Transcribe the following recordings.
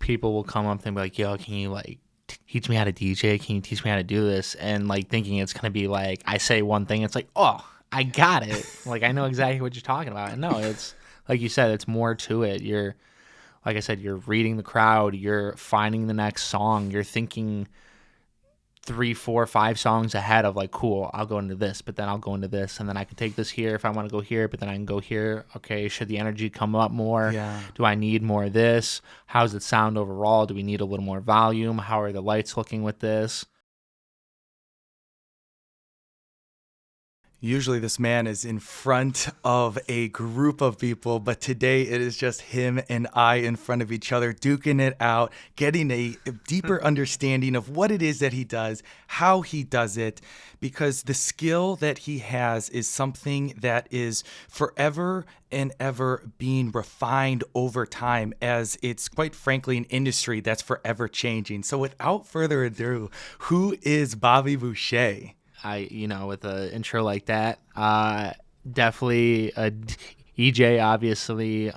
people will come up and be like, yo, can you like teach me how to DJ? Can you teach me how to do this? And like thinking it's gonna be like I say one thing, it's like, oh, I got it. Like I know exactly what you're talking about. And no, it's like you said, it's more to it. You're like I said, you're reading the crowd, you're finding the next song, you're thinking 3, 4, 5 songs ahead of like, cool, I'll go into this, but then I'll go into this, and then I can take this here if I want to go here, but then I can go here. Okay, should the energy come up more? Yeah. Do I need more of this? How's it sound overall? Do we need a little more volume? How are the lights looking with this? Usually this man is in front of a group of people, but today it is just him and I in front of each other, duking it out, getting a deeper understanding of what it is that he does, how he does it, because the skill that he has is something that is forever and ever being refined over time, as it's quite frankly an industry that's forever changing. So without further ado, who is Bobby Booshay? With an intro like that, definitely a DJ, obviously,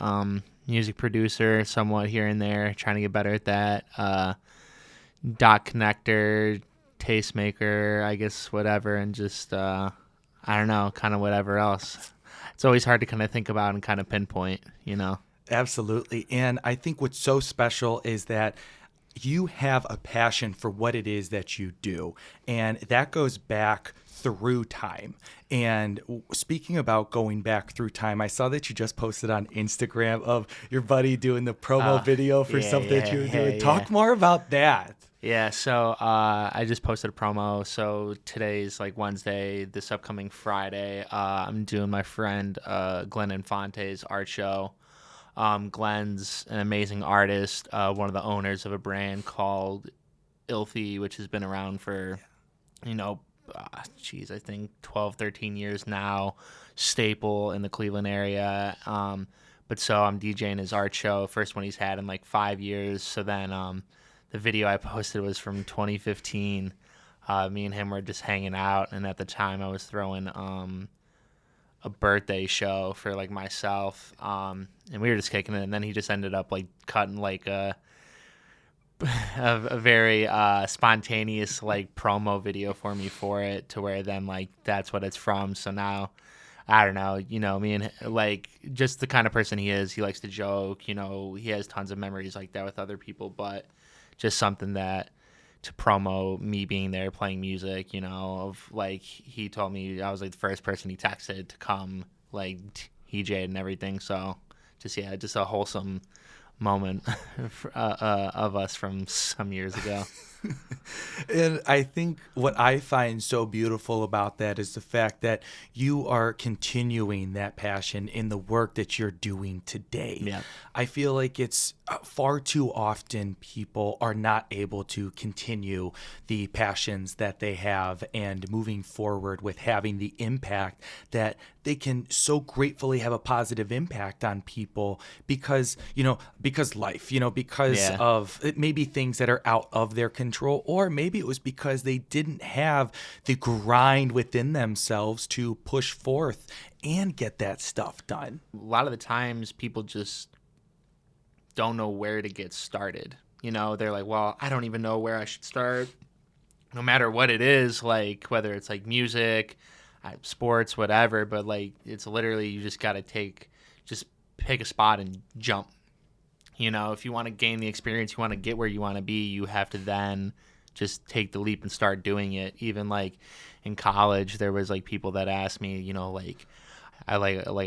music producer, somewhat here and there, trying to get better at that. Dot connector, tastemaker, I guess, whatever, and just, I don't know, kind of whatever else. It's always hard to kind of think about and kind of pinpoint, you know? Absolutely. And I think what's so special is that you have a passion for what it is that you do. And that goes back through time. And speaking about going back through time, I saw that you just posted on Instagram of your buddy doing the promo video for something that you were doing. Talk more about that. Yeah, so I just posted a promo. So today's like Wednesday, this upcoming Friday, I'm doing my friend Glenn Infante's art show. Glenn's an amazing artist, one of the owners of a brand called Ilthy, which has been around for, I think 12, 13 years now, staple in the Cleveland area. But so I'm DJing his art show, first one he's had in like 5 years. So then the video I posted was from 2015. Me and him were just hanging out, and at the time I was throwing a birthday show for like myself, and we were just kicking it, and then he just ended up like cutting like a very spontaneous like promo video for me for it, to where then like that's what it's from. So now I don't know, me and like just the kind of person he is, he likes to joke, he has tons of memories like that with other people, but just something that to promo me being there playing music, of like he told me I was like the first person he texted to come like DJ and everything. So just a wholesome moment of us from some years ago. And I think what I find so beautiful about that is the fact that you are continuing that passion in the work that you're doing today. Yeah. I feel like it's far too often people are not able to continue the passions that they have and moving forward with having the impact that they can so gratefully have a positive impact on people because life, because of maybe things that are out of their control, or maybe it was because they didn't have the grind within themselves to push forth and get that stuff done. A lot of the times people just don't know where to get started. They're like, well, I don't even know where I should start. No matter what it is, like whether it's like music, sports, whatever, but like it's literally you just got to just pick a spot and jump. If you want to gain the experience, you want to get where you want to be, you have to then just take the leap and start doing it. Even like in college, there was like people that asked me, like I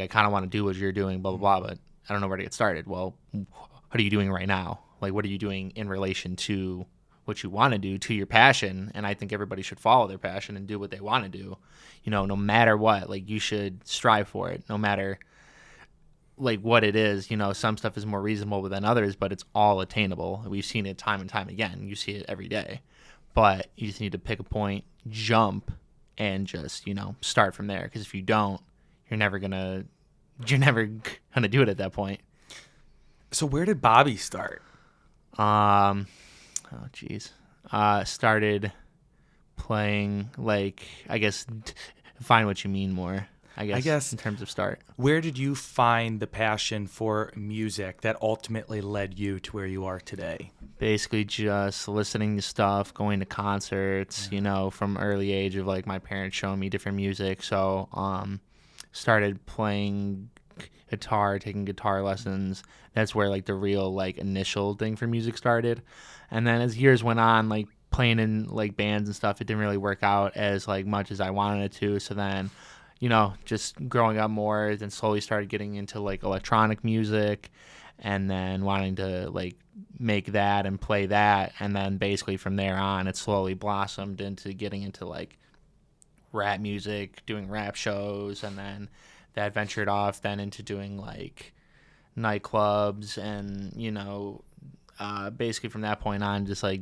kind of want to do what you're doing, blah, blah, blah, but I don't know where to get started. Well, what are you doing right now? Like, what are you doing in relation to what you want to do, to your passion? And I think everybody should follow their passion and do what they want to do, no matter what. Like, you should strive for it, no matter like what it is. Some stuff is more reasonable than others, but it's all attainable. We've seen it time and time again. You see it every day, but you just need to pick a point, jump, and just, start from there. Because if you don't, you're never gonna do it at that point. So where did Bobby start? Started playing, like, I guess, find what you mean more. I I guess guess in terms of start. where did you find the passion for music that ultimately led you to where you are today? Basically just listening to stuff, going to concerts, from early age of like my parents showing me different music. So started playing guitar, taking guitar lessons. That's where like the real like initial thing for music started. And then as years went on, like playing in like bands and stuff, it didn't really work out as like much as I wanted it to. So then, just growing up more, then slowly started getting into like electronic music and then wanting to like make that and play that. And then basically from there on, it slowly blossomed into getting into like rap music, doing rap shows, and then that ventured off then into doing like nightclubs and basically from that point on just like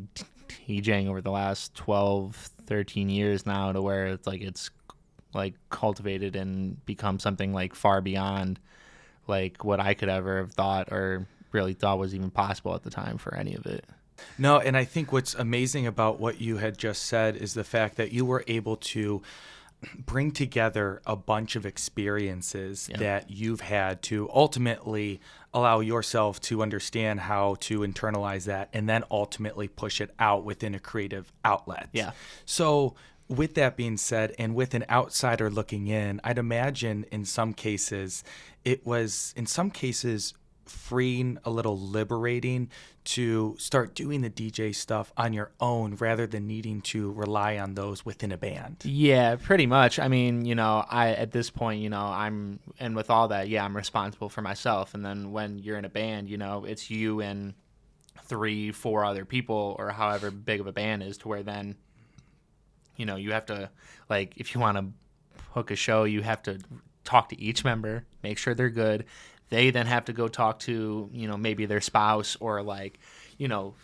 DJing over the last 12, 13 years now to where it's like cultivated and become something like far beyond like what I could ever have thought or really thought was even possible at the time for any of it. No, and I think what's amazing about what you had just said is the fact that you were able to bring together a bunch of experiences that you've had to ultimately allow yourself to understand how to internalize that and then ultimately push it out within a creative outlet. Yeah. So with that being said, and with an outsider looking in, I'd imagine in some cases freeing, a little liberating to start doing the DJ stuff on your own rather than needing to rely on those within a band. Yeah, pretty much. I mean, I at this point, and with all that, I'm responsible for myself. And then when you're in a band, it's you and 3, 4 other people or however big of a band is to where then, you have to, like, if you want to hook a show, you have to talk to each member, make sure they're good. They then have to go talk to, maybe their spouse or like,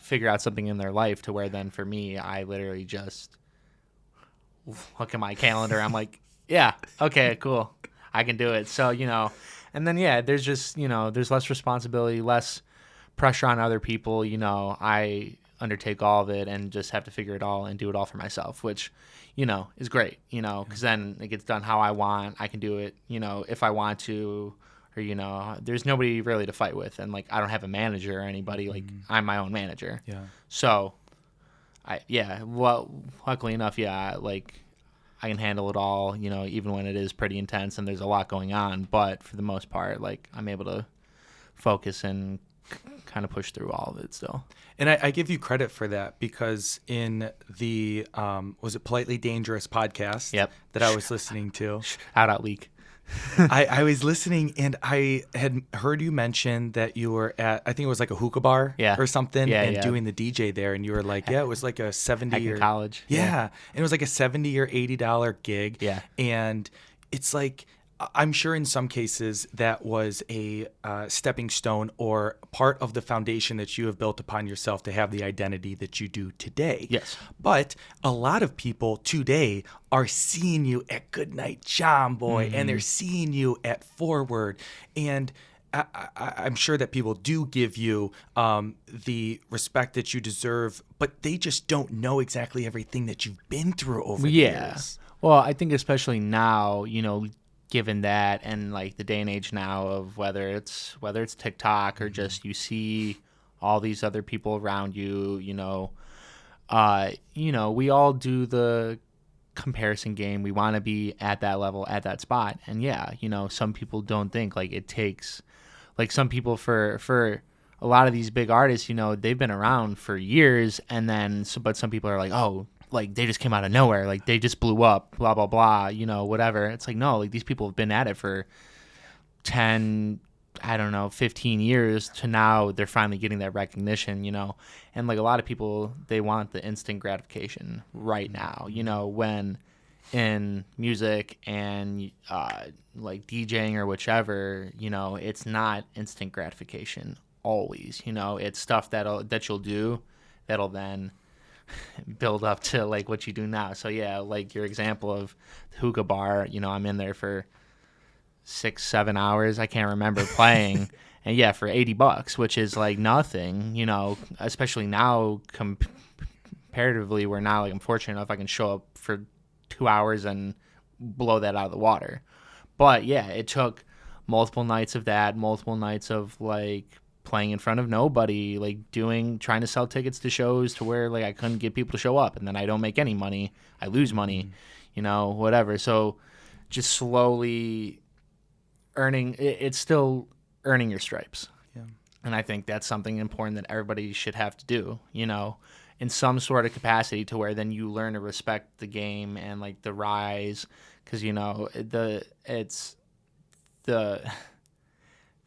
figure out something in their life to where then for me, I literally just look at my calendar. I'm like, yeah, okay, cool. I can do it. So, and then, there's just, there's less responsibility, less pressure on other people. I undertake all of it and just have to figure it all and do it all for myself, which, is great, because then it gets done how I want. I can do it, if I want to. Or, there's nobody really to fight with. And, like, I don't have a manager or anybody. Like, I'm my own manager. Yeah. So, luckily enough, like, I can handle it all, even when it is pretty intense and there's a lot going on. But for the most part, like, I'm able to focus and kind of push through all of it still. And I give you credit for that because in the, was it Politely Dangerous podcast that I was listening to? Out leak. I was listening and I had heard you mention that you were at, I think it was like a hookah bar or something and doing the DJ there. And you were like, it was like a 70 or college. Yeah. And it was like a $70 or $80 gig. Yeah. And it's like, I'm sure in some cases that was a stepping stone or part of the foundation that you have built upon yourself to have the identity that you do today. Yes. But a lot of people today are seeing you at Goodnight John Boy and they're seeing you at Forward. And I'm sure that people do give you the respect that you deserve, but they just don't know exactly everything that you've been through over the years. Well, I think especially now, given that and like the day and age now of whether it's TikTok or just you see all these other people around you, we all do the comparison game. We want to be at that level, at that spot. And some people don't think like it takes like some people for a lot of these big artists, they've been around for years and then but some people are like, oh, like they just came out of nowhere, like they just blew up, blah blah blah, whatever. It's like, no, like these people have been at it for 10, I don't know, 15 years to now they're finally getting that recognition, and like a lot of people, they want the instant gratification right now, when in music and like DJing or whichever, it's not instant gratification always. It's stuff that you'll do that'll then build up to like what you do now. So like your example of the hookah bar, I'm in there for 6-7 hours, I can't remember, playing and for $80, which is like nothing, especially now comparatively, where now like I'm fortunate enough I can show up for 2 hours and blow that out of the water. But yeah, it took multiple nights of that, multiple nights of like playing in front of nobody, like trying to sell tickets to shows to where like I couldn't get people to show up, and then I don't make any money, I lose money, whatever. So just slowly it's still earning your stripes. Yeah. And I think that's something important that everybody should have to do, in some sort of capacity, to where then you learn to respect the game and like the rise, because it's the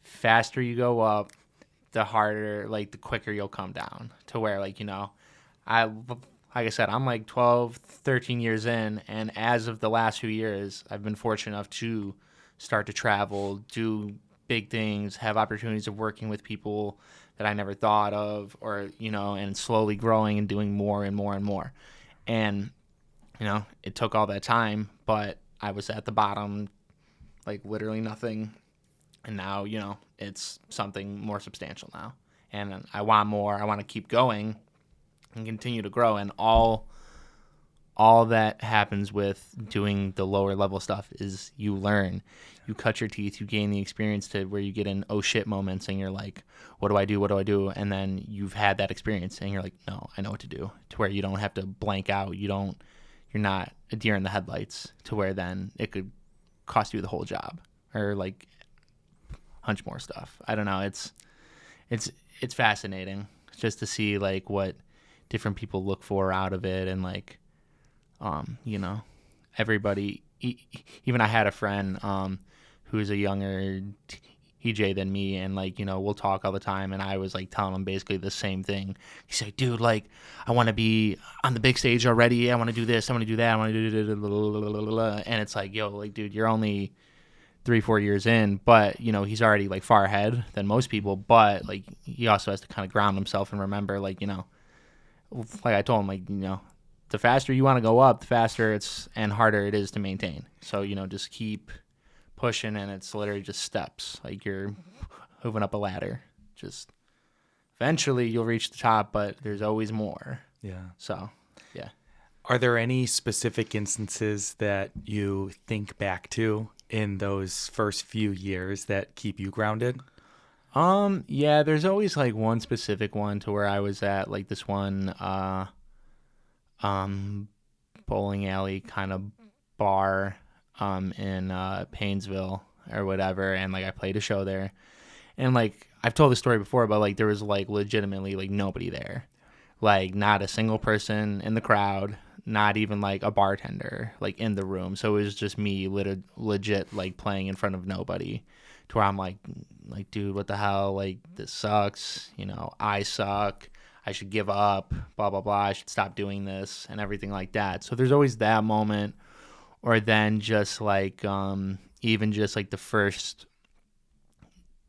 faster you go up, the harder, like the quicker you'll come down, to where like, I like I said, I'm like 12, 13 years in, and as of the last few years, I've been fortunate enough to start to travel, do big things, have opportunities of working with people that I never thought of, or, and slowly growing and doing more and more and more. And, it took all that time, but I was at the bottom, like literally nothing. And now, it's something more substantial now. And I want more. I want to keep going and continue to grow. And all that happens with doing the lower level stuff is you learn, you cut your teeth, you gain the experience to where you get in oh shit moments, and you're like, what do I do? And then you've had that experience and you're like, no, I know what to do, to where you don't have to blank out. You're not a deer in the headlights, to where then it could cost you the whole job, or like hunch more stuff. I don't know. It's fascinating just to see like what different people look for out of it, and like, everybody. Even I had a friend who's a younger EJ than me, and like, we'll talk all the time, and I was like telling him basically the same thing. He's like, dude, like, I want to be on the big stage already. I want to do this. I want to do that. I want to do, and it's like, yo, like, dude, you're only 3-4 years in, but he's already like far ahead than most people. But like, he also has to kind of ground himself and remember, like, like I told him, like, the faster you want to go up, the faster and harder it is to maintain. So just keep pushing, and it's literally just steps, like you're moving up a ladder. Just eventually you'll reach the top, but there's always more. Yeah. So yeah. Are there any specific instances that you think back to in those first few years that keep you grounded? Yeah, there's always like one specific one, to where I was at like this one bowling alley kind of bar in Painesville or whatever, and like I played a show there, and like I've told this story before, but like there was like legitimately like nobody there, like not a single person in the crowd, not even like a bartender like in the room. So it was just me legit like playing in front of nobody, to where I'm like, dude, what the hell, like this sucks, I suck, I should give up, blah blah blah, I should stop doing this and everything like that. So there's always that moment. Or then just like even just like the first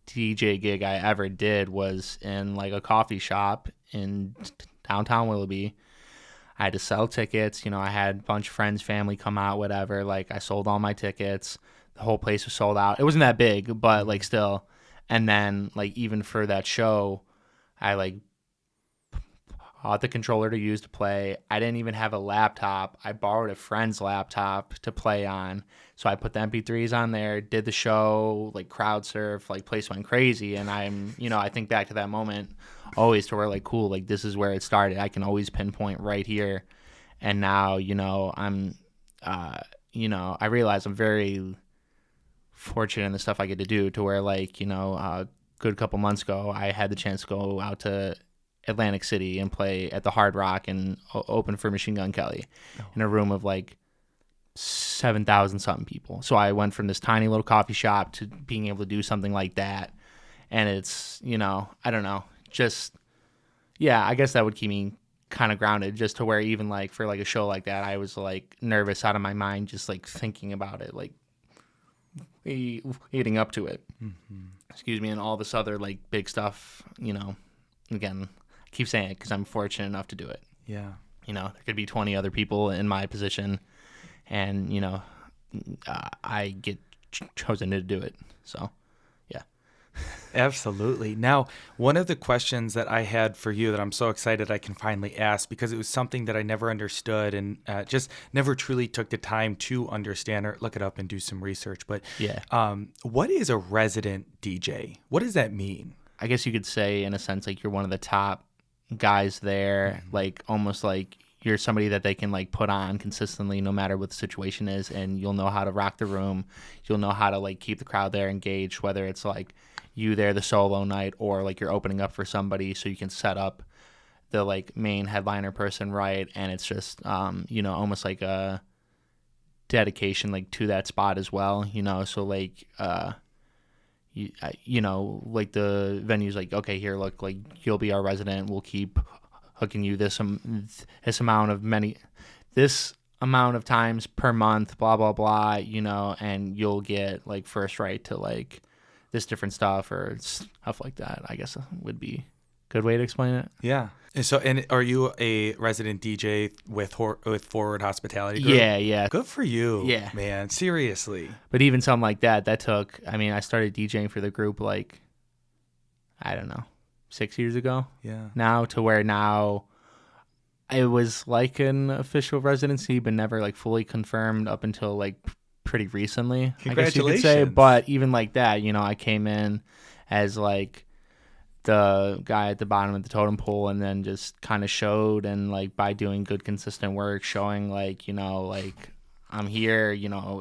DJ gig I ever did was in like a coffee shop in downtown Willoughby. I had to sell tickets. I had a bunch of friends, family come out, whatever. Like, I sold all my tickets. The whole place was sold out. It wasn't that big, but like still. And then like even for that show, I like bought the controller to use to play. I didn't even have a laptop. I borrowed a friend's laptop to play on. So I put the MP3s on there, did the show, like crowd surf, like place went crazy. And I think back to that moment always, to where like, cool, like this is where it started. I can always pinpoint right here. And now, I realize I'm very fortunate in the stuff I get to do, to where like, a good couple months ago, I had the chance to go out to Atlantic City and play at the Hard Rock and open for Machine Gun Kelly in a room of like 7,000 something people. So I went from this tiny little coffee shop to being able to do something like that. And it's, I don't know, just, yeah, I guess that would keep me kind of grounded, just to where even like for like a show like that, I was like nervous out of my mind, just like thinking about it, like leading up to it. Mm-hmm. Excuse me. And all this other like big stuff, again, I keep saying it because I'm fortunate enough to do it. Yeah. There could be 20 other people in my position, and, I get chosen to do it. So, yeah. Absolutely. Now, one of the questions that I had for you that I'm so excited I can finally ask, because it was something that I never understood and just never truly took the time to understand or look it up and do some research. But Yeah. what is a resident DJ? What does that mean? I guess you could say, in a sense, like you're one of the top guys there, Mm-hmm. like almost like you're somebody that they can like put on consistently no matter what the situation is, and you'll know how to rock the room. You'll know how to like keep the crowd there engaged, whether it's like you there the solo night or like you're opening up for somebody, so you can set up the like main headliner person right, and it's just almost like a dedication like to that spot as well, so like like the venue's like, okay, here, look, like you'll be our resident. We'll keep hooking you this amount of this amount of times per month, blah blah blah, and you'll get like first right to like this different stuff or stuff like that. I guess would be a good way to explain it. Yeah. And are you a resident DJ with Forward Hospitality Group? Yeah, yeah, Good for you, yeah. man. Seriously. But even something like that took. I mean, I started DJing for the group like I don't know, 6 years ago. Yeah. Now to where now it was like an official residency, but never like fully confirmed up until like pretty recently, I guess you could say. Congratulations. But even like that, I came in as like the guy at the bottom of the totem pole and then just kind of showed, and like by doing good consistent work, showing like like I'm here,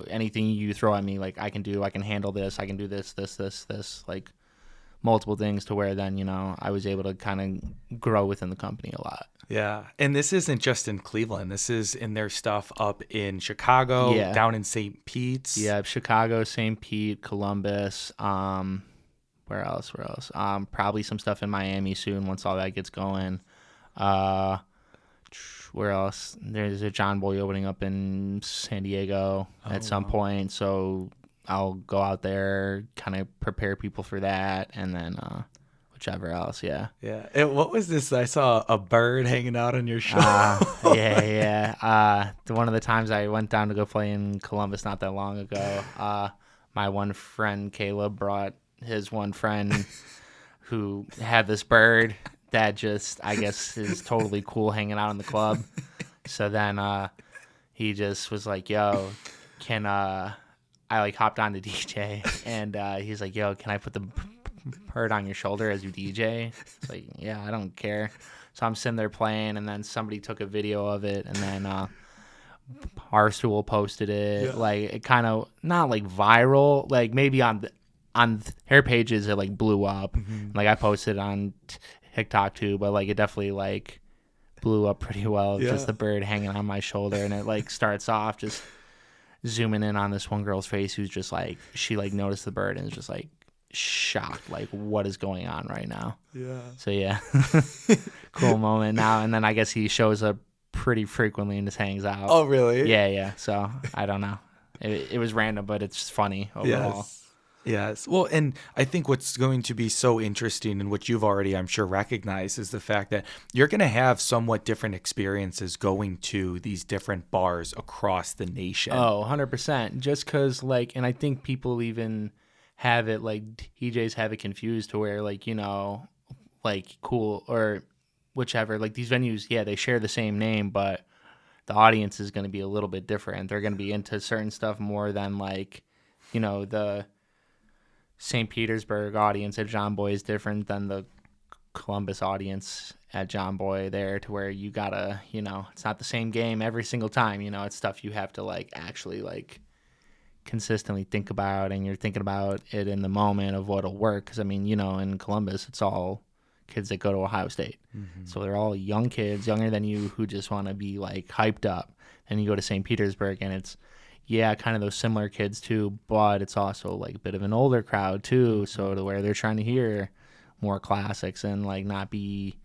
anything you throw at me, like I can handle this, I can do this, like multiple things, to where then I was able to kind of grow within the company a lot. Yeah. And this isn't just in Cleveland. This is in their stuff up in Chicago, Yeah. down in St. Pete's. Yeah, Chicago, St. Pete, Columbus. Where else? Probably some stuff in Miami soon once all that gets going. Where else? There's a John Boy opening up in San Diego at some point, so I'll go out there, kind of prepare people for that, and then whichever else. Yeah. Yeah. And what was this? I saw a bird hanging out on your shoulder. Yeah. One of the times I went down to go play in Columbus not that long ago, my one friend Caleb brought his one friend who had this bird that just, I guess, is totally cool hanging out in the club. So then he just was like, yo, can I like hopped on the DJ, and he's like, yo, can I put the bird on your shoulder as you DJ? It's like, yeah, I don't care. So I'm sitting there playing, and then somebody took a video of it, and then Barstool posted it. Yeah. Like, it kind of not like viral, like maybe on their pages it like blew up. Mm-hmm. Like I posted on TikTok too, but like it definitely like blew up pretty well. Yeah. Just the bird hanging on my shoulder, and it like starts off just zooming in on this one girl's face who's just like, she like noticed the bird and is just like shocked, like what is going on right now. Yeah. So yeah. Cool moment now. And then I guess he shows up pretty frequently and just hangs out. Oh, really? Yeah. So I don't know, it was random, but it's funny overall. Yes. Well, and I think what's going to be so interesting, and what you've already, I'm sure, recognized, is the fact that you're going to have somewhat different experiences going to these different bars across the nation. Oh, 100%. Just because, like, and I think people even have it, like, DJs have it confused to where, like, like, cool, or whichever. Like, these venues, yeah, they share the same name, but the audience is going to be a little bit different. They're going to be into certain stuff more than, like, the St. Petersburg audience at John Boy is different than the Columbus audience at John Boy there, to where you gotta, it's not the same game every single time, it's stuff you have to like actually like consistently think about, and you're thinking about it in the moment of what'll work. Because I mean, in Columbus, it's all kids that go to Ohio State. Mm-hmm. So they're all young kids, younger than you, who just want to be like hyped up. And you go to St. Petersburg and it's, yeah, kind of those similar kids too, but it's also like a bit of an older crowd too, so to where they're trying to hear more classics and like not be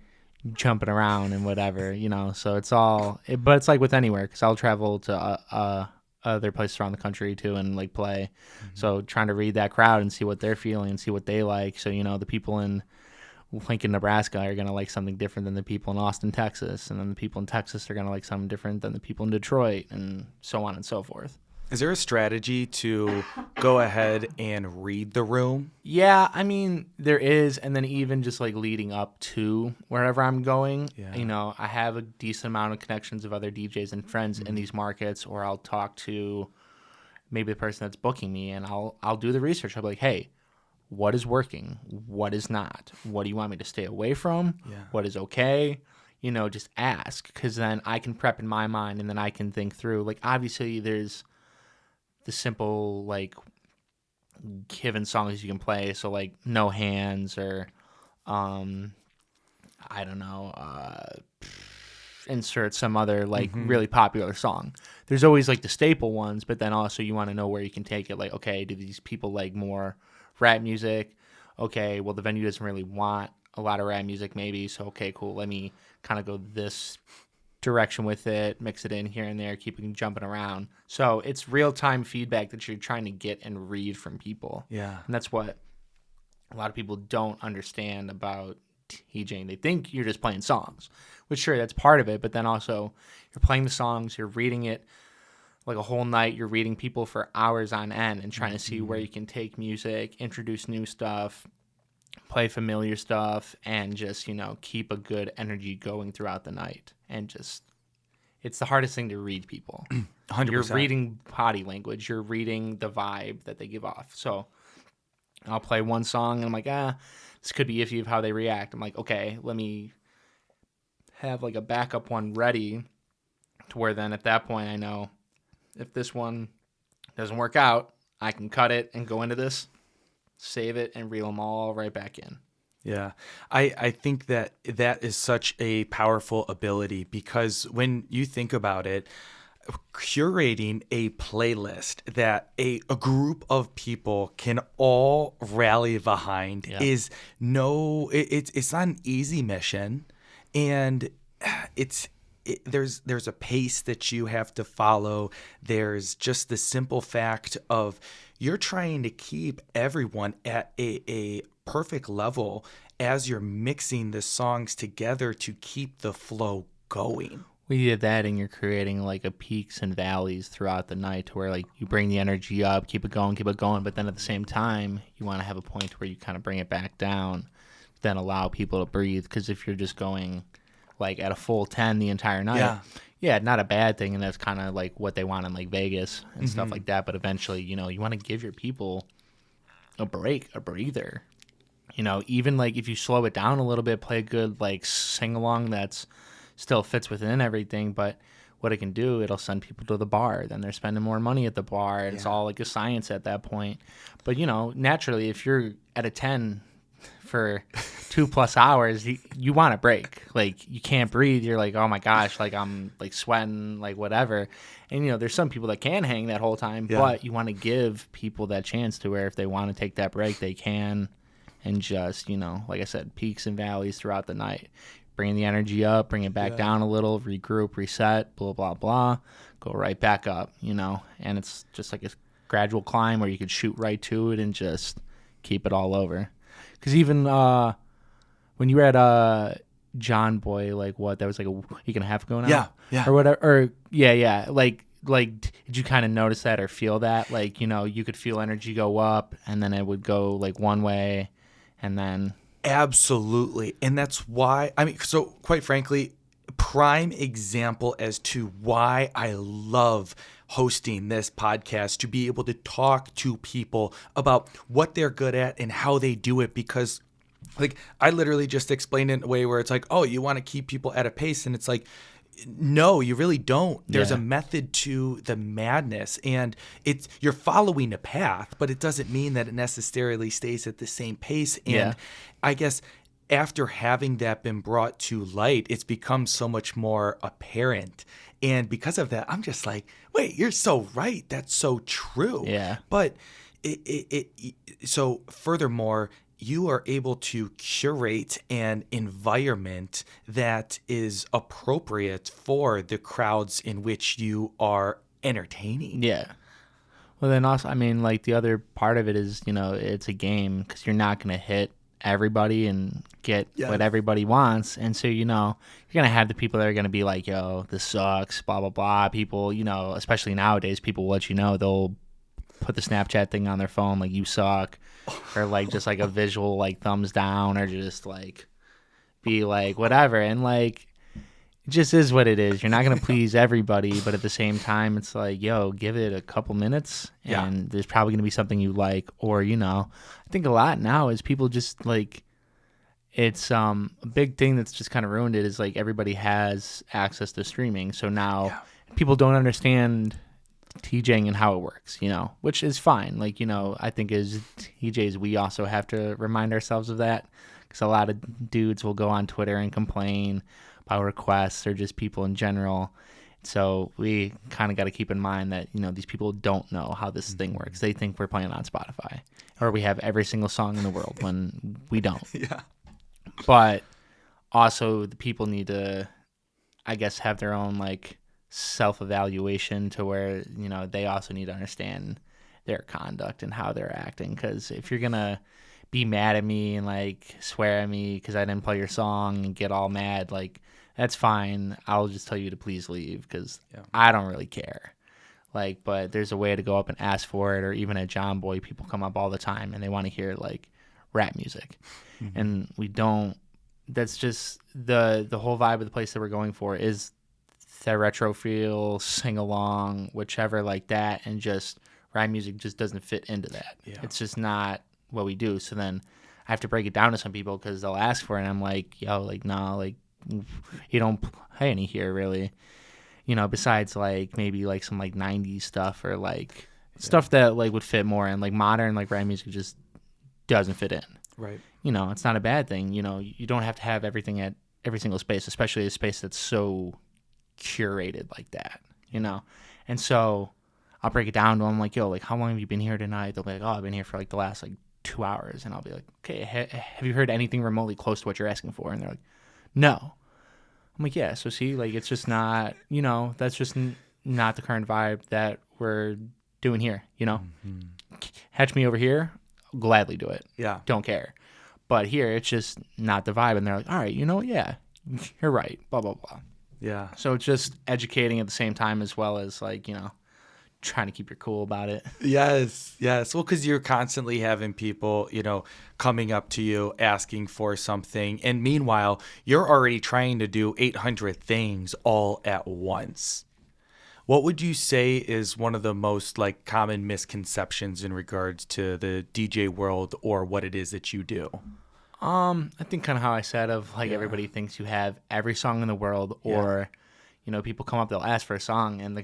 jumping around and whatever, so it's all, but it's like with anywhere, because I'll travel to other places around the country too and like play. Mm-hmm. So trying to read that crowd and see what they're feeling and see what they like. So, the people in Lincoln, Nebraska are going to like something different than the people in Austin, Texas, and then the people in Texas are going to like something different than the people in Detroit, and so on and so forth. Is there a strategy to go ahead and read the room? Yeah, I mean, there is. And then even just like leading up to wherever I'm going, Yeah. you know, I have a decent amount of connections of other DJs and friends in these markets, or I'll talk to maybe the person that's booking me, and I'll do the research. I'll be like, hey, what is working? What is not? What do you want me to stay away from? Yeah. What is okay? You know, just ask, because then I can prep in my mind, and then I can think through. Like, obviously, there's the simple, like, given songs you can play. So, like, No Hands, or, um, I don't know, insert some other, like, really popular song. There's always, like, the staple ones, but then also you want to know where you can take it. Like, okay, do these people like more rap music? Okay, well, the venue doesn't really want a lot of rap music, maybe. So, okay, cool. Let me kind of go this direction with it, mix it in here and there, keep it jumping around. So it's real time feedback that you're trying to get and read from people. Yeah. And that's what a lot of people don't understand about DJing. They think you're just playing songs, which sure, that's part of it, but then also you're playing the songs, you're reading it like a whole night, you're reading people for hours on end and trying to see where you can take music, introduce new stuff, play familiar stuff, and just, you know, keep a good energy going throughout the night. And just, it's the hardest thing to read people. 100%. You're reading body language, you're reading the vibe that they give off. So I'll play one song and I'm like, this could be iffy of how they react. I'm like, okay, let me have like a backup one ready, to where then at that point I know if this one doesn't work out, I can cut it and go into this, save it, and reel them all right back in. Yeah, I think that is such a powerful ability, because when you think about it, curating a playlist that a group of people can all rally behind Yeah. is it's not an easy mission, and there's a pace that you have to follow. There's just the simple fact of you're trying to keep everyone at a perfect level as you're mixing the songs together to keep the flow going. We did that, and you're creating like a peaks and valleys throughout the night, to where like you bring the energy up, keep it going, but then at the same time, you want to have a point where you kind of bring it back down, then allow people to breathe. Because if you're just going like at a full 10 the entire night, yeah, not a bad thing, and that's kind of like what they want in like Vegas and stuff like that. But eventually, you know, you want to give your people a break, a breather. You know, even like if you slow it down a little bit, play a good like sing along that's still fits within everything, but what it can do, it'll send people to the bar. Then they're spending more money at the bar, and it's all like a science at that point. But, you know, naturally, if you're at a 10 for 2+ hours, you want a break. Like, you can't breathe. You're like, oh my gosh, like I'm like sweating, like whatever. And, you know, there's some people that can hang that whole time, but you want to give people that chance to where if they want to take that break, they can. And just, you know, like I said, peaks and valleys throughout the night. Bring the energy up, bring it back down a little, regroup, reset, blah, blah, blah, go right back up, you know. And it's just like a gradual climb where you could shoot right to it and just keep it all over. Because even when you were at John Boy, like what, that was like a week and a half ago now? Yeah. Or whatever. Or, yeah. Like, did you kind of notice that or feel that? Like, you know, you could feel energy go up, and then it would go like one way, and then... Absolutely. And that's why, I mean, so quite frankly, prime example as to why I love hosting this podcast, to be able to talk to people about what they're good at and how they do it. Because like I literally just explained it in a way where it's like, oh, you want to keep people at a pace. And it's like, no, you really don't. There's a method to the madness, and you're following a path, but it doesn't mean that it necessarily stays at the same pace. And I guess after having that been brought to light, it's become so much more apparent. And because of that, I'm just like, wait, you're so right. That's so true. Yeah. But so furthermore, you are able to curate an environment that is appropriate for the crowds in which you are entertaining. Yeah. Well, then also, I mean, like the other part of it is, you know, it's a game, because you're not going to hit everybody and get Yes. what everybody wants. And so, you're going to have the people that are going to be like, yo, this sucks, blah, blah, blah. People, especially nowadays, people will let you know. They'll put the Snapchat thing on their phone, like, you suck, or like just like a visual like thumbs down, or just like be like whatever. And like, it just is what it is. You're not going to please everybody, but at the same time, it's like, yo, give it a couple minutes and there's probably going to be something you like. Or, I think a lot now is people just like, it's a big thing that's just kind of ruined it is like everybody has access to streaming. So now people don't understand DJing and how it works, which is fine. Like, I think as DJs, we also have to remind ourselves of that, because a lot of dudes will go on Twitter and complain about requests or just people in general. So we kind of got to keep in mind that, these people don't know how this thing works. They think we're playing on Spotify or we have every single song in the world when we don't. Yeah. But also the people need to, I guess, have their own like self-evaluation to where, they also need to understand their conduct and how they're acting. Because if you're going to be mad at me and like swear at me because I didn't play your song and get all mad, like, that's fine. I'll just tell you to please leave, because I don't really care. Like, but there's a way to go up and ask for it. Or even at John Boy, people come up all the time and they want to hear like rap music. Mm-hmm. And we don't. That's just the whole vibe of the place that we're going for is that retro feel, sing along, whichever, like that. And just rap music just doesn't fit into that. Yeah. It's just not what we do. So then I have to break it down to some people because they'll ask for it. And I'm like, yo, like, nah, like, you don't play any here really, besides like maybe like some like 90s stuff or like stuff that like would fit more in. Like modern like rap music just doesn't fit in. Right. It's not a bad thing. You don't have to have everything at every single space, especially a space that's so curated like that, And so I'll break it down to them like, yo, like, how long have you been here tonight? They'll be like, oh, I've been here for like the last like 2 hours. And I'll be like, okay, have you heard anything remotely close to what you're asking for? And they're like, no. I'm like, yeah, so see, like, it's just not, that's just not the current vibe that we're doing here, Mm-hmm. Catch me over here, I'll gladly do it. Yeah. Don't care. But here, it's just not the vibe. And they're like, all right, yeah, you're right, blah, blah, blah. Yeah. So it's just educating at the same time, as well as, like, trying to keep your cool about it. Yes. Well, because you're constantly having people, coming up to you asking for something. And meanwhile, you're already trying to do 800 things all at once. What would you say is one of the most like common misconceptions in regards to the DJ world or what it is that you do? I think kind of how I said of like everybody thinks you have every song in the world, or people come up, they'll ask for a song, and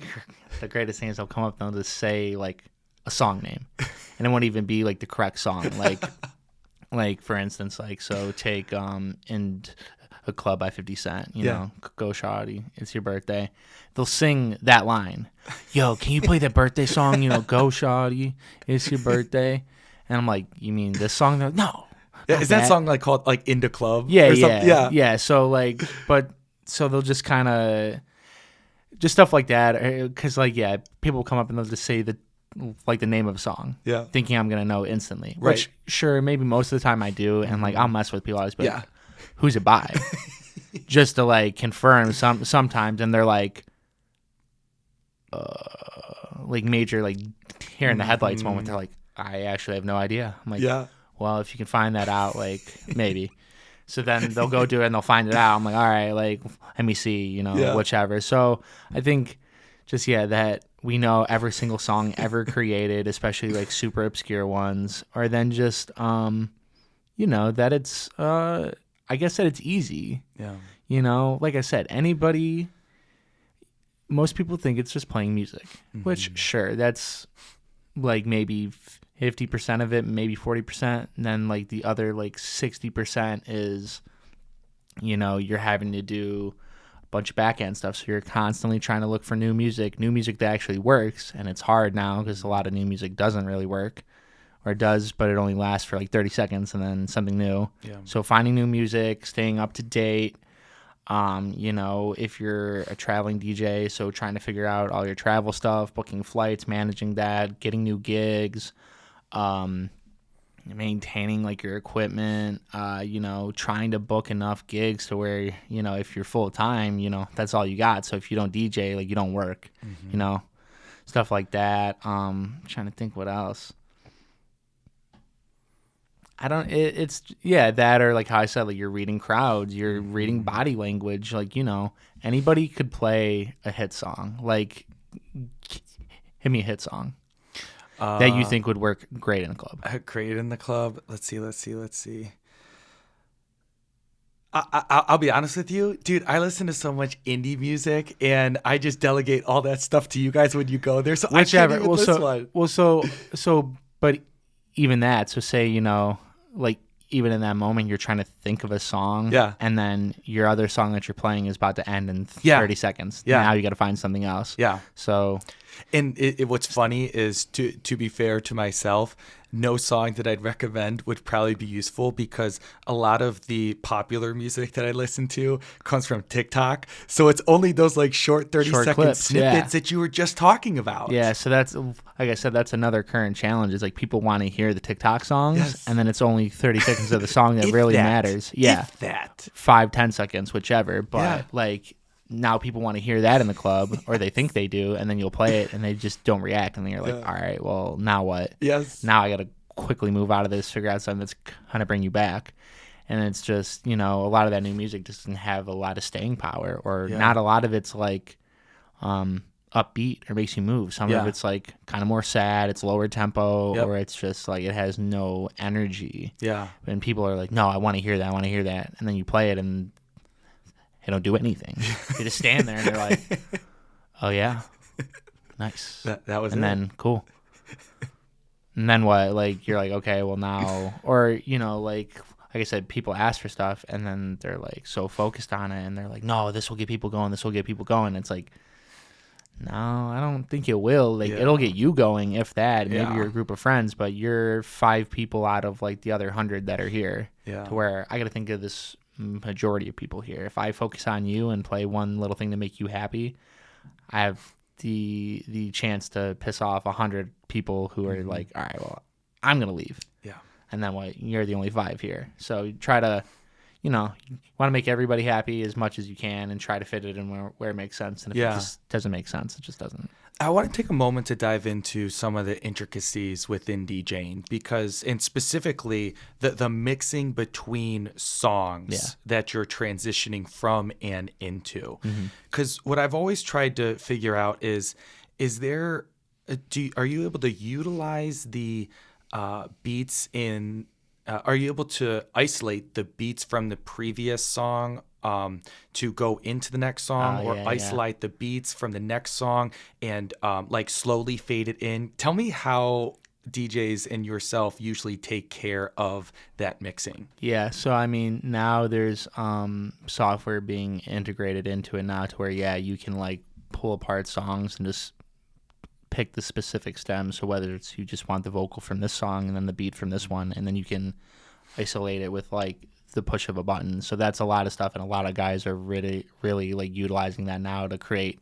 the greatest thing is they'll come up, they'll just say like a song name, and it won't even be like the correct song. Like for instance, like, so take In a Club by 50 Cent, Go Shawty, It's Your Birthday. They'll sing that line. Yo, can you play that birthday song? Go Shawty, It's Your Birthday. And I'm like, you mean this song? They're like, no. Yeah, is that song like called like In the Club? Yeah. So like, so they'll just kind of just stuff like that, because like people will come up and they'll just say the name of a song, thinking I'm gonna know instantly. Right. Which sure, maybe most of the time I do, and like I'll mess with people. I'll just be like, who's it by? Just to like confirm sometimes, and they're like major like here in the headlights moment. They're like, I actually have no idea. I'm like, well, if you can find that out, like, maybe. So then they'll go do it and they'll find it out. I'm like, all right, like, let me see, whichever. So I think just, that we know every single song ever created, especially like super obscure ones, or then just, that it's, I guess that it's easy. Yeah. Like I said, most people think it's just playing music, which sure, that's like maybe 50% of it, maybe 40%, and then like the other like 60% is, you're having to do a bunch of back end stuff. So you're constantly trying to look for new music that actually works, and it's hard now because a lot of new music doesn't really work, or it does, but it only lasts for like 30 seconds and then something new. Yeah. So finding new music, staying up to date. If you're a traveling DJ, so trying to figure out all your travel stuff, booking flights, managing that, getting new gigs. maintaining like your equipment, trying to book enough gigs to where, if you're full time, that's all you got. So if you don't DJ, like you don't work, stuff like that. Trying to think what else. I don't, it's, yeah, that or like how I said, like you're reading crowds, you're reading body language. Like, anybody could play a hit song. Like, hit me a hit song that you think would work great in a club. Great in the club. Let's see. I'll be honest with you, dude. I listen to so much indie music, and I just delegate all that stuff to you guys when you go there. So Whichever. I can't even list one. But even that. So say, like even in that moment, you're trying to think of a song, Yeah. and then your other song that you're playing is about to end in 30 seconds. Yeah. Now you got to find something else. Yeah. So, and what's funny is to be fair to myself, no song that I'd recommend would probably be useful because a lot of the popular music that I listen to comes from TikTok. So it's only those like short 30-second clips, snippets that you were just talking about. Yeah, so that's, like I said, that's another current challenge is like people want to hear the TikTok songs, Yes. and then it's only 30 seconds of the song that If really that. matters. Yeah, If that. 5-10 seconds, whichever. But Yeah. like now people want to hear that in the club, or they think they do, and then you'll play it and they just don't react, and then you're like, all right, well, now what? Yes. Now I got to quickly move out of this, figure out something that's kind of bring you back. And it's just, a lot of that new music doesn't have a lot of staying power, or not a lot of it's like upbeat or makes you move. Some of it's like kind of more sad, it's lower tempo, or it's just like it has no energy. Yeah. And people are like, no, I want to hear that. And then you play it and they don't do anything. They just stand there and they're like, oh yeah, nice. That was and it. then cool. And then what? Like you're like, okay, well now, or like I said, people ask for stuff and then they're like so focused on it and they're like, no, this will get people going. It's like, no, I don't think it will. Like it'll get you going, if that. Maybe you're a group of friends, but you're 5 people out of like the other 100 that are here. Yeah. To where I got to think of this majority of people here. If I focus on you and play one little thing to make you happy, I have the chance to piss off 100 people who are like, all right, well, I'm gonna leave. Yeah. And then what? You're the only 5 here, so you try to, you want to make everybody happy as much as you can and try to fit it in where it makes sense. And if it just doesn't make sense, it just doesn't. I want to take a moment to dive into some of the intricacies within DJing and specifically the mixing between songs that you're transitioning from and into. Because what I've always tried to figure out is there, are you able to utilize the beats in, are you able to isolate the beats from the previous song to go into the next song, or isolate the beats from the next song and like slowly fade it in? Tell me how DJs and yourself usually take care of that mixing. Yeah, so I mean now there's software being integrated into it now to where you can like pull apart songs and just pick the specific stems. So whether it's you just want the vocal from this song and then the beat from this one, and then you can isolate it with like the push of a button. So that's a lot of stuff, and a lot of guys are really like utilizing that now to create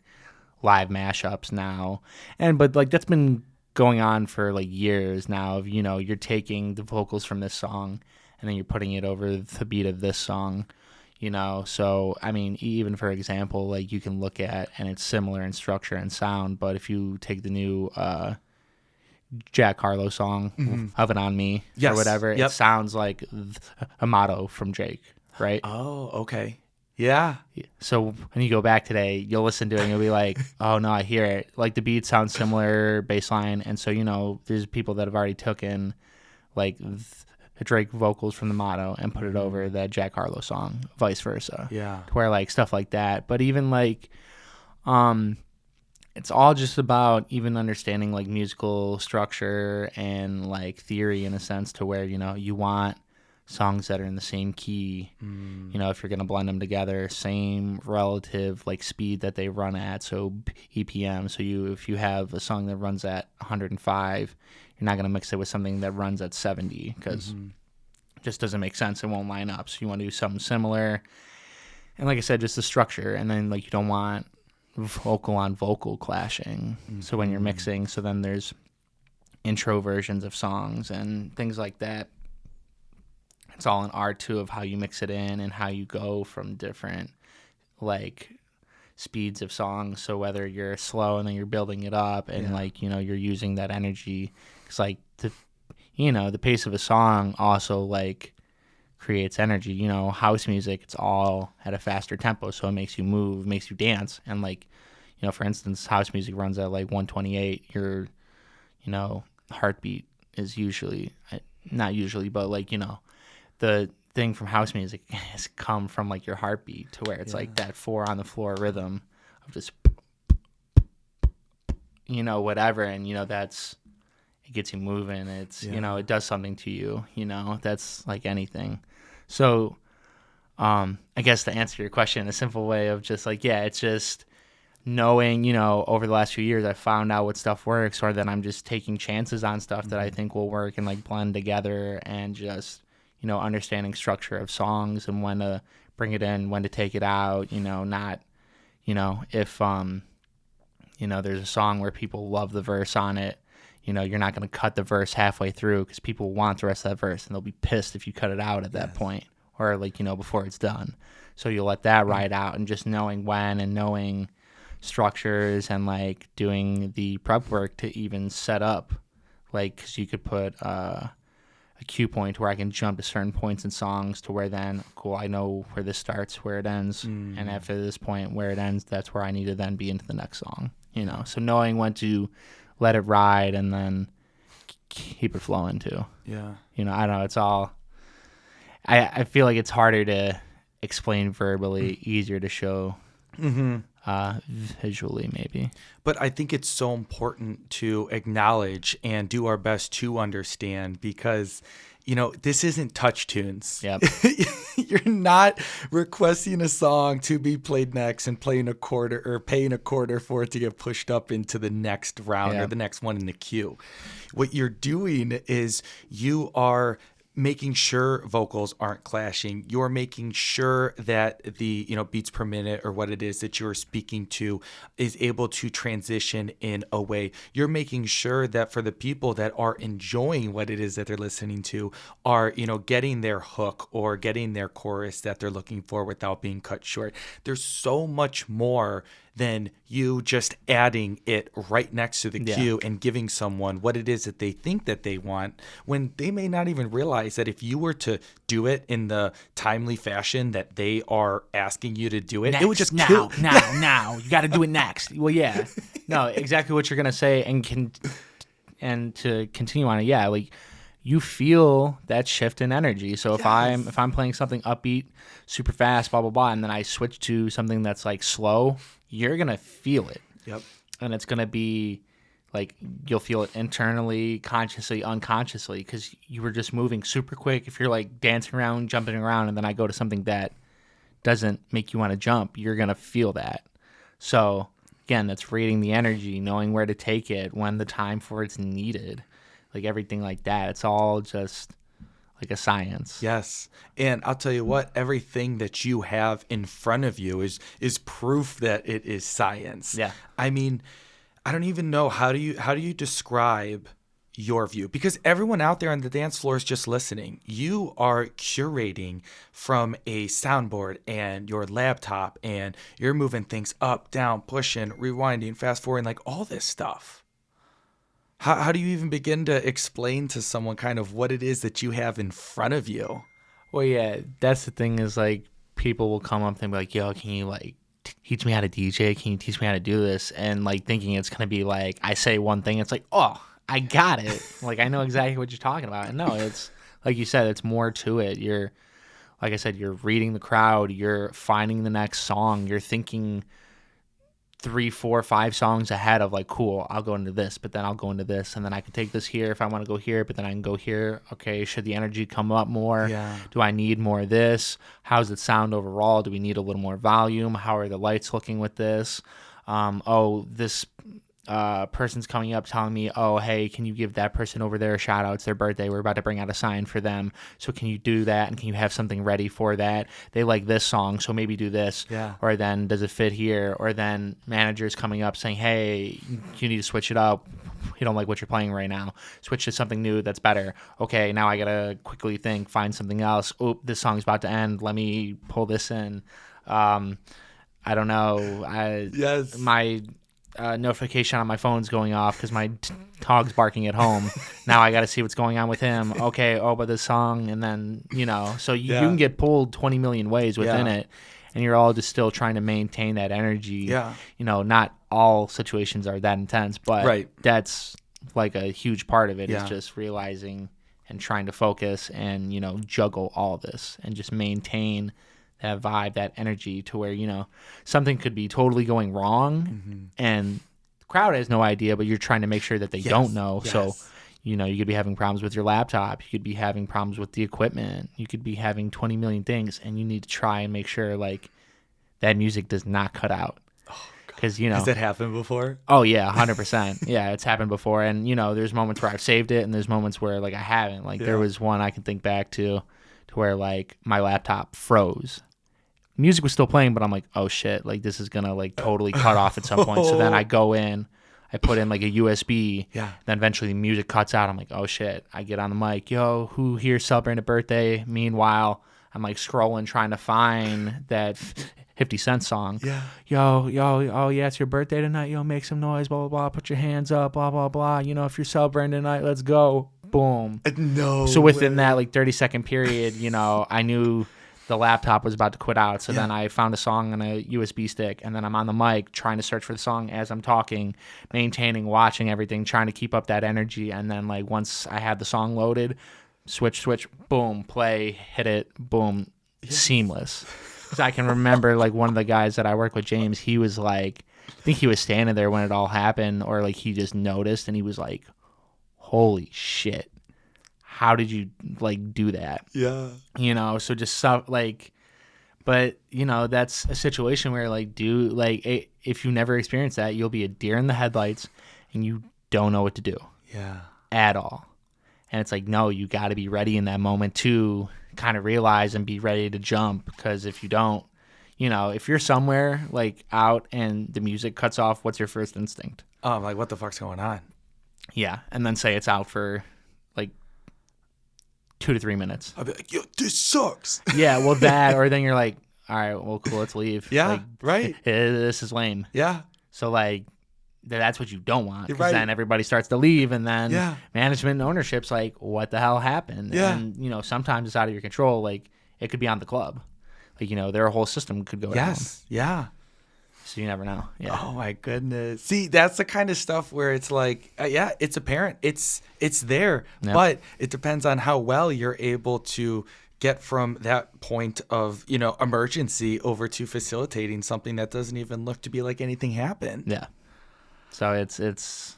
live mashups now. But like that's been going on for like years now of, you're taking the vocals from this song and then you're putting it over the beat of this song, so I mean, even for example, like you can look at, and it's similar in structure and sound, but if you take the new Jack Harlow song, Of It On Me, or whatever, it sounds like a motto from Drake, right? Oh, okay. Yeah. So when you go back today, you'll listen to it and you'll be like, oh no, I hear it. Like the beat sounds similar, bass line. And so, there's people that have already taken like the Drake vocals from the motto and put it over that Jack Harlow song, vice versa. Yeah. To where like stuff like that. But even like, it's all just about even understanding like musical structure and like theory in a sense, to where, you want songs that are in the same key, if you're going to blend them together, same relative like speed that they run at. So EPM. So if you have a song that runs at 105, you're not going to mix it with something that runs at 70 because it just doesn't make sense. It won't line up. So you want to do something similar. And like I said, just the structure. And then like you don't want vocal on vocal clashing. So when you're mixing, so then there's intro versions of songs and things like that. it's all an art too of how you mix it in and how you go from different like speeds of songs. So whether you're slow and then you're building it up and like, you know, you're using that energy. It's like the pace of a song also like creates energy. You know, house music, it's all at a faster tempo, so it makes you move, makes you dance. And like, you know, for instance, house music runs at like 128. Your, you know, heartbeat is usually, not usually, but like, you know, the thing from house music has come from like your heartbeat to where it's like that 4 on the floor rhythm of just, you know, whatever. And, you know, it gets you moving. It's, you know, it does something to you, you know, that's like anything. So, I guess to answer your question, a simple way of just like, it's just knowing, you know, over the last few years, I found out what stuff works, or that I'm just taking chances on stuff that I think will work and like blend together, and just, you know, understanding structure of songs and when to bring it in, when to take it out, you know, not, you know, if, you know, there's a song where people love the verse on it, you know, you're not going to cut the verse halfway through because people want the rest of that verse, and they'll be pissed if you cut it out at that point, or like, you know, before it's done. So you'll let that ride out, and just knowing when and knowing structures and like doing the prep work to even set up, like, because you could put a cue point where I can jump to certain points in songs to where then, cool, I know where this starts, where it ends, and after this point where it ends, that's where I need to then be into the next song, you know. So knowing when to let it ride and then keep it flowing too. Yeah. You know, I don't know, it's all, I feel like it's harder to explain verbally, easier to show visually maybe. But I think it's so important to acknowledge and do our best to understand, because, you know, this isn't touch tunes. Yep. You're not requesting a song to be played next and playing a quarter or paying a quarter for it to get pushed up into the next round or the next one in the queue. What you're doing is you are making sure vocals aren't clashing. You're making sure that the, you know, beats per minute or what it is that you're speaking to is able to transition in a way. You're making sure that for the people that are enjoying what it is that they're listening to are, you know, getting their hook or getting their chorus that they're looking for without being cut short. There's so much more than you just adding it right next to the cue and giving someone what it is that they think that they want, when they may not even realize that if you were to do it in the timely fashion that they are asking you to do it, next, it would just now, you got to do it next. Well, yeah, no, exactly what you're gonna say, and to continue on it, like you feel that shift in energy. So if I'm playing something upbeat, super fast, blah blah blah, and then I switch to something that's like slow, you're gonna feel it. Yep. And it's gonna be like you'll feel it internally, consciously, unconsciously, because you were just moving super quick. If you're like dancing around, jumping around, and then I go to something that doesn't make you want to jump, you're gonna feel that. So again, that's reading the energy, knowing where to take it, when the time for it's needed, like everything like that. It's all just like a science. Yes. And I'll tell you what, everything that you have in front of you is proof that it is science. Yeah. I mean, I don't even know, how do you describe your view? Because everyone out there on the dance floor is just listening. You are curating from a soundboard and your laptop, and you're moving things up, down, pushing, rewinding, fast forwarding, like all this stuff. How do you even begin to explain to someone kind of what it is that you have in front of you? Well, yeah, that's the thing, is like people will come up and be like, yo, can you like teach me how to DJ? Can you teach me how to do this? And like thinking it's going to be like, I say one thing, it's like, oh, I got it. Like, I know exactly what you're talking about. And no, it's like you said, it's more to it. You're, like I said, you're reading the crowd, you're finding the next song, you're thinking 3, 4, 5 songs ahead of like, cool, I'll go into this, but then I'll go into this, and then I can take this here if I want to go here, but then I can go here. Okay, should the energy come up more? Yeah. Do I need more of this? How's it sound overall? Do we need a little more volume? How are the lights looking with this? This person's coming up telling me, oh, hey, can you give that person over there a shout out? It's their birthday. We're about to bring out a sign for them. So can you do that? And can you have something ready for that? They like this song, so maybe do this. Yeah. Or then does it fit here? Or then managers coming up saying, hey, you need to switch it up. You don't like what you're playing right now. Switch to something new that's better. Okay, now I got to quickly think, find something else. Oh, this song's about to end. Let me pull this in. I don't know. Yes. My notification on my phone's going off because my dog's barking at home. Now I got to see what's going on with him. Okay, oh, but this song, and then, so you can get pulled 20 million ways within it, and you're all just still trying to maintain that energy. Yeah. Not all situations are that intense, but that's like a huge part of it is just realizing and trying to focus and, juggle all of this and just maintain that vibe, that energy to where, something could be totally going wrong and the crowd has no idea, but you're trying to make sure that they don't know. Yes. So, you could be having problems with your laptop. You could be having problems with the equipment. You could be having 20 million things, and you need to try and make sure, like, that music does not cut out. Because, Has that happened before? Oh, yeah, 100%. Yeah, it's happened before. And, there's moments where I've saved it, and there's moments where, like, I haven't. Like, there was one I can think back to where, like, my laptop froze. Music was still playing, but I'm like, oh shit, like this is gonna like totally cut off at some point. So then I go in, I put in like a USB, then eventually the music cuts out. I'm like, oh shit. I get on the mic, yo, who here celebrating a birthday? Meanwhile, I'm like scrolling trying to find that 50 Cent song. Yeah. Yo, oh yeah, it's your birthday tonight. Yo, make some noise, blah, blah, blah. Put your hands up, blah, blah, blah. If you're celebrating tonight, let's go. Boom. No. So within that like 30-second period, I knew the laptop was about to quit out. So then I found a song on a USB stick, and then I'm on the mic trying to search for the song as I'm talking, maintaining, watching everything, trying to keep up that energy. And then like once I had the song loaded, switch, boom, play, hit it, boom, seamless. So I can remember like one of the guys that I work with, James, he was like, I think he was standing there when it all happened, or like he just noticed and he was like, holy shit. How did you like do that? Yeah. So just stuff like, but that's a situation where like, if you never experience that, you'll be a deer in the headlights and you don't know what to do. Yeah. At all. And it's like, no, you got to be ready in that moment to kind of realize and be ready to jump. Because if you don't, if you're somewhere like out and the music cuts off, what's your first instinct? Oh, I'm like, what the fuck's going on? Yeah. And then say it's out for like 2 to 3 minutes. I'll be like, yo, this sucks. Yeah, well, that, or then you're like, all right, well, cool, let's leave. Yeah, like, right. This is lame. Yeah. So, like, that's what you don't want. Because Right. then everybody starts to leave, and then Yeah. management and ownership's like, what the hell happened? Yeah. And, sometimes it's out of your control. Like, it could be on the club. Like, their whole system could go down. Yes. Yeah. So you never know. Yeah. Oh my goodness. See, that's the kind of stuff where it's like, it's apparent. It's there, Yep. but it depends on how well you're able to get from that point of, emergency over to facilitating something that doesn't even look to be like anything happened. Yeah. So it's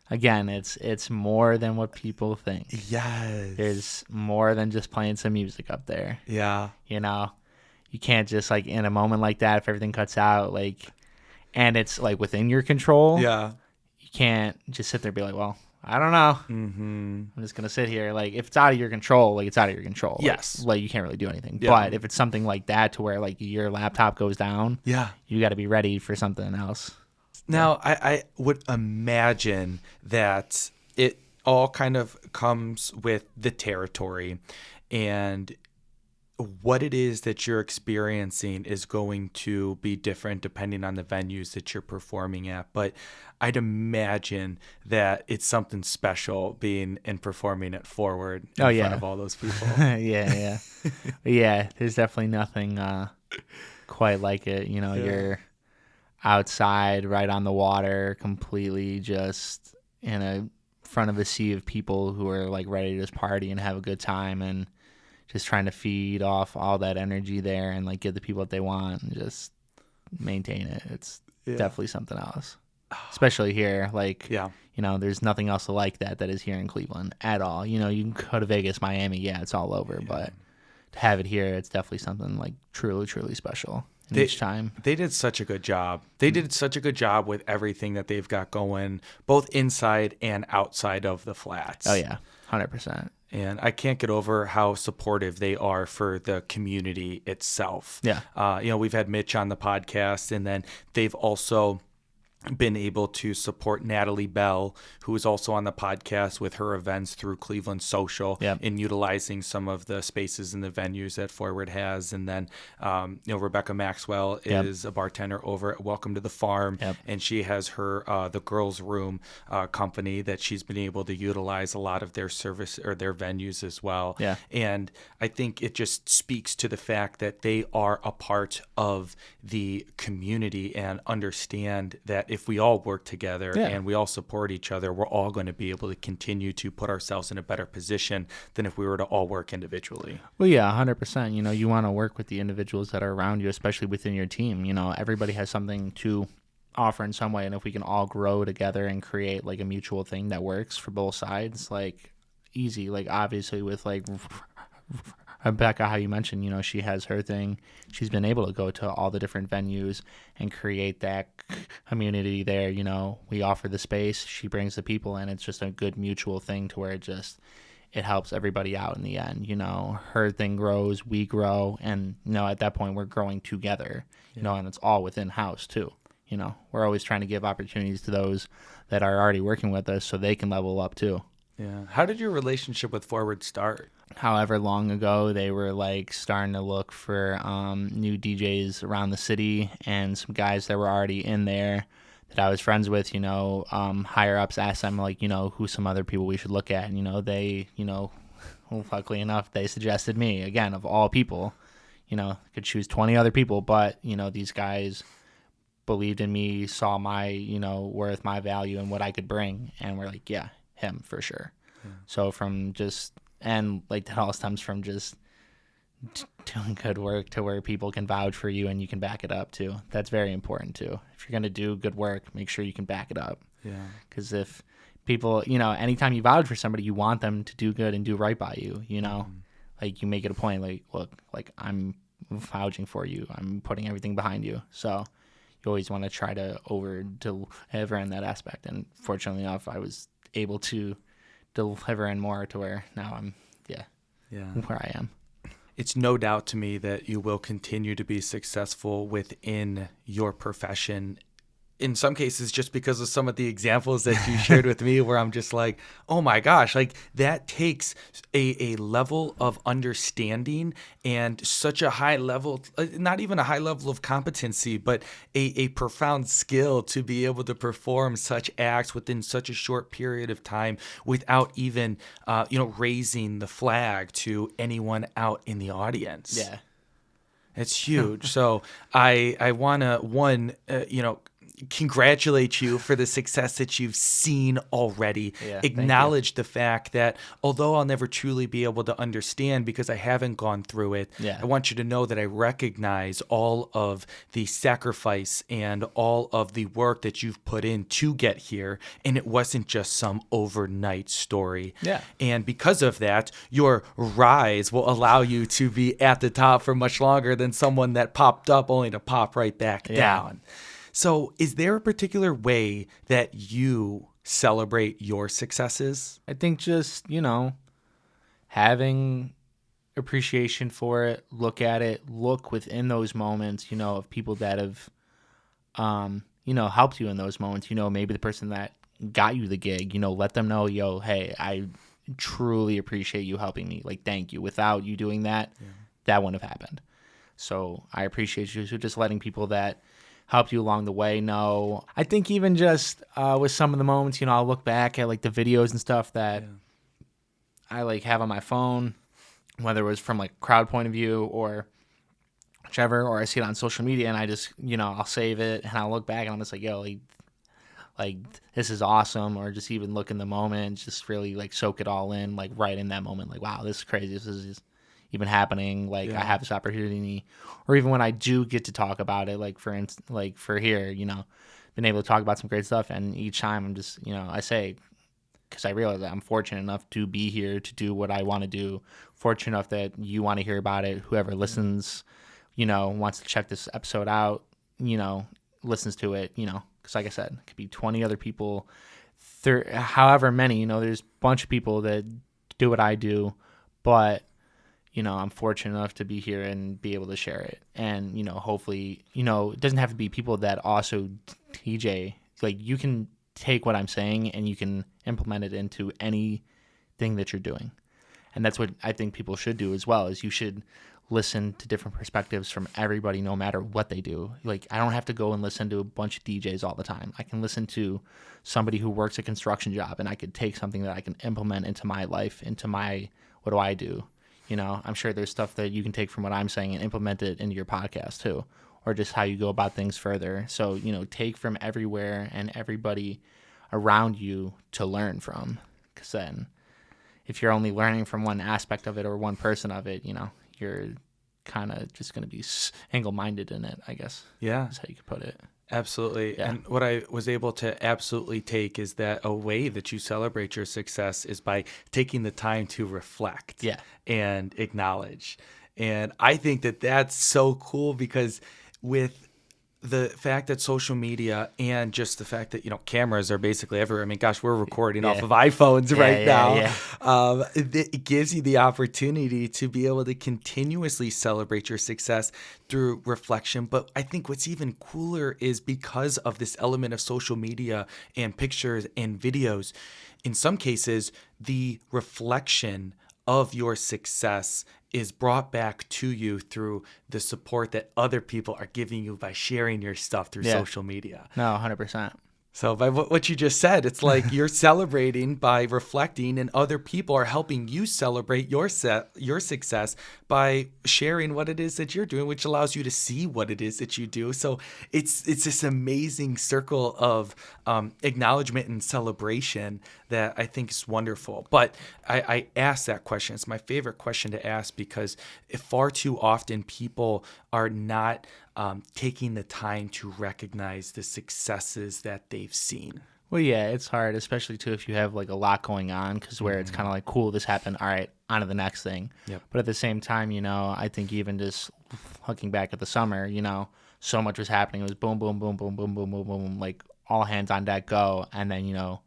again, it's more than what people think. Yes. There's more than just playing some music up there. Yeah. You can't just like in a moment like that, if everything cuts out, like, and it's like within your control. Yeah. You can't just sit there and be like, well, I don't know. Mm-hmm. I'm just going to sit here. Like, if it's out of your control, like, it's out of your control. Like, Yes. Like, you can't really do anything. Yeah. But if it's something like that to where, like, your laptop goes down, Yeah. you got to be ready for something else. Now, I would imagine that it all kind of comes with the territory, and what it is that you're experiencing is going to be different depending on the venues that you're performing at. But I'd imagine that it's something special being and performing at Forward in front of all those people. Yeah. Yeah, there's definitely nothing quite like it. You're outside, right on the water, completely just in front of a sea of people who are like ready to just party and have a good time, and just trying to feed off all that energy there and like give the people what they want and just maintain it. It's definitely something else, especially here. Like, there's nothing else like that is here in Cleveland at all. You can go to Vegas, Miami. Yeah, it's all over. But to have it here, it's definitely something like truly, truly special. each time. They did such a good job. They did such a good job with everything that they've got going, both inside and outside of the flats. Oh yeah, 100%. And I can't get over how supportive they are for the community itself. Yeah. We've had Mitch on the podcast, and then they've also been able to support Natalie Bell, who is also on the podcast with her events through Cleveland Social, in utilizing some of the spaces and the venues that Forward has. And then, Rebecca Maxwell is a bartender over at Welcome to the Farm, and she has her the Girls Room company that she's been able to utilize a lot of their service or their venues as well. Yeah. And I think it just speaks to the fact that they are a part of the community and understand that if we all work together and we all support each other, we're all going to be able to continue to put ourselves in a better position than if we were to all work individually. Well, yeah, 100%. You want to work with the individuals that are around you, especially within your team. Everybody has something to offer in some way, and if we can all grow together and create like a mutual thing that works for both sides, like easy. Like obviously with like Rebecca, how you mentioned, she has her thing. She's been able to go to all the different venues and create that community there. We offer the space, she brings the people, and it's just a good mutual thing to where it helps everybody out in the end. Her thing grows, we grow, and at that point we're growing together. And it's all within house too. We're always trying to give opportunities to those that are already working with us so they can level up too. Yeah. How did your relationship with Forward start? However long ago, they were like starting to look for new DJs around the city, and some guys that were already in there that I was friends with, higher ups asked them like, who some other people we should look at. And, they, well, luckily enough, they suggested me, again, of all people. Could choose 20 other people, but, these guys believed in me, saw my, worth, my value, and what I could bring. And we're like, yeah, him for sure. Yeah. So from just... And like that all stems from just doing good work to where people can vouch for you and you can back it up too. That's very important too. If you're going to do good work, make sure you can back it up. Yeah. Because if people, anytime you vouch for somebody, you want them to do good and do right by you, like you make it a point, like, look, like I'm vouching for you. I'm putting everything behind you. So you always want to try to over-deliver in that aspect. And fortunately enough, I was able to deliver in more to where now I'm where I am. It's no doubt to me that you will continue to be successful within your profession, in some cases just because of some of the examples that you shared with me, where I'm just like, oh my gosh, like that takes a level of understanding and such a high level, not even a high level of competency, but a profound skill to be able to perform such acts within such a short period of time without even, raising the flag to anyone out in the audience. Yeah. It's huge. So I want to, congratulate you for the success that you've seen already. Yeah, acknowledge the fact that although I'll never truly be able to understand because I haven't gone through it, I want you to know that I recognize all of the sacrifice and all of the work that you've put in to get here, and it wasn't just some overnight story. Yeah. And because of that, your rise will allow you to be at the top for much longer than someone that popped up only to pop right back down. So is there a particular way that you celebrate your successes? I think just, having appreciation for it, look at it, look within those moments, of people that have, helped you in those moments, maybe the person that got you the gig, let them know, hey, I truly appreciate you helping me. Like, thank you. Without you doing that, that wouldn't have happened. So I appreciate you. So just letting people that helped you along the way know. I think even just with some of the moments, I'll look back at like the videos and stuff that I like have on my phone, whether it was from like crowd point of view or whichever, or I see it on social media and I just, I'll save it and I'll look back and I'm just like, like this is awesome. Or just even look in the moment, just really like soak it all in, like right in that moment, like, wow, this is crazy. This is even happening. Like I have this opportunity. Or even when I do get to talk about it, like for here, been able to talk about some great stuff. And each time I'm just, I say, because I realize that I'm fortunate enough to be here to do what I want to do. Fortunate enough that you want to hear about it. Whoever listens wants to check this episode out, listens to it, because like I said, it could be 20 other people, however many, there's a bunch of people that do what I do, but I'm fortunate enough to be here and be able to share it. And, hopefully, it doesn't have to be people that also DJ. Like, you can take what I'm saying and you can implement it into anything that you're doing. And that's what I think people should do as well, is you should listen to different perspectives from everybody, no matter what they do. Like, I don't have to go and listen to a bunch of DJs all the time. I can listen to somebody who works a construction job, and I could take something that I can implement into my life, into my, what do I do? I'm sure there's stuff that you can take from what I'm saying and implement it into your podcast too, or just how you go about things further. So, take from everywhere and everybody around you to learn from. Because then if you're only learning from one aspect of it or one person of it, you're kind of just going to be single-minded in it, I guess. Yeah. That's how you could put it. Absolutely. Yeah. And what I was able to absolutely take is that a way that you celebrate your success is by taking the time to reflect and acknowledge. And I think that that's so cool, because with the fact that social media and just the fact that, cameras are basically everywhere. I mean, gosh, we're recording off of iPhones right now. Yeah. It gives you the opportunity to be able to continuously celebrate your success through reflection. But I think what's even cooler is because of this element of social media and pictures and videos, in some cases, the reflection of your success is brought back to you through the support that other people are giving you by sharing your stuff through social media. No, 100%. So by what you just said, it's like you're celebrating by reflecting, and other people are helping you celebrate your success by sharing what it is that you're doing, which allows you to see what it is that you do. So it's this amazing circle of acknowledgement and celebration that I think is wonderful. But I ask that question. It's my favorite question to ask, because far too often people are not taking the time to recognize the successes that they've seen. Well, yeah, it's hard, especially too if you have like a lot going on, because where it's kind of like, cool, this happened, all right, on to the next thing. Yep. But at the same time, I think even just looking back at the summer, so much was happening. It was boom, boom, boom, boom, boom, boom, boom, boom, like all hands on deck, go. And then,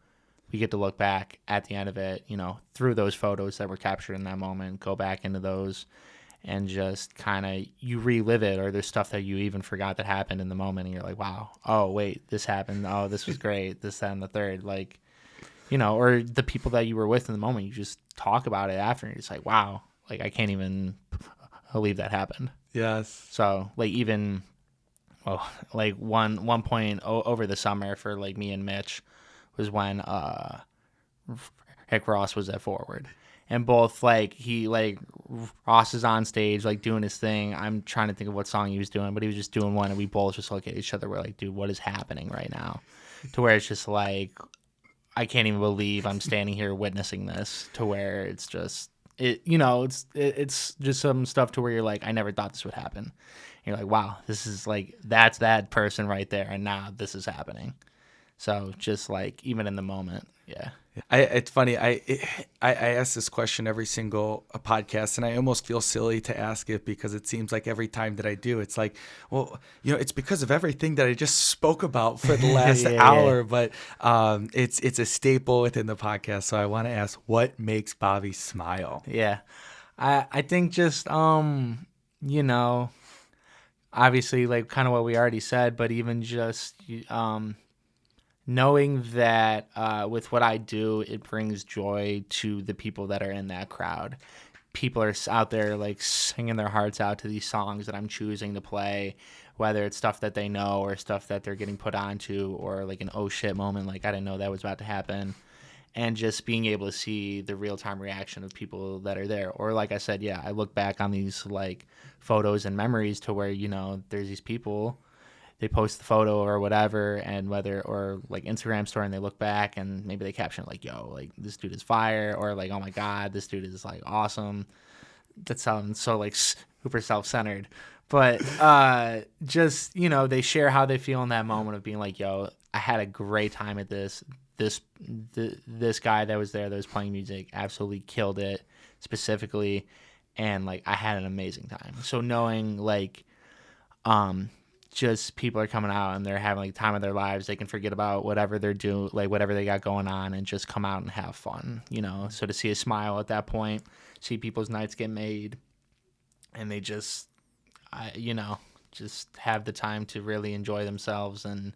we get to look back at the end of it, through those photos that were captured in that moment, go back into those and just kind of you relive it, or there's stuff that you even forgot that happened in the moment, and you're like, wow, oh wait, this happened, oh this was great, this, that, and the third, like, or the people that you were with in the moment, you just talk about it after, and you're just like, wow, like I can't even believe that happened. Yes. So like even like one point over the summer for like me and Mitch was when Rick Ross was at Forward. And both, like, Ross is on stage, like, doing his thing. I'm trying to think of what song he was doing, but he was just doing one, and we both just look at each other. We're like, dude, what is happening right now? To where it's just like, I can't even believe I'm standing here witnessing this. To where it's just, it's just some stuff to where you're like, I never thought this would happen. And you're like, wow, this is like, that's that person right there, and now this is happening. So just like, even in the moment, yeah. It's funny. I ask this question every single podcast, and I almost feel silly to ask it, because it seems like every time that I do, it's like, well, it's because of everything that I just spoke about for the last hour. But it's a staple within the podcast. So I want to ask, what makes Bobby smile? Yeah, I think just obviously, like, kind of what we already said, but even just knowing that with what I do, it brings joy to the people that are in that crowd. People are out there like singing their hearts out to these songs that I'm choosing to play, whether it's stuff that they know or stuff that they're getting put onto, or like an oh shit moment, like I didn't know that was about to happen. And just being able to see the real-time reaction of people that are there. Or like I said, yeah, I look back on these like photos and memories to where, there's these people, they post the photo or whatever, and whether, or like Instagram story, and they look back and maybe they caption like, yo, like this dude is fire, or like, oh my God, this dude is like awesome. That sounds so like super self-centered, but just, they share how they feel in that moment of being like, yo, I had a great time at this guy that was there that was playing music absolutely killed it specifically, and like I had an amazing time. So knowing like just people are coming out and they're having like time of their lives. They can forget about whatever they're doing, like whatever they got going on, and just come out and have fun, So to see a smile at that point, see people's nights get made, and they just, just have the time to really enjoy themselves. And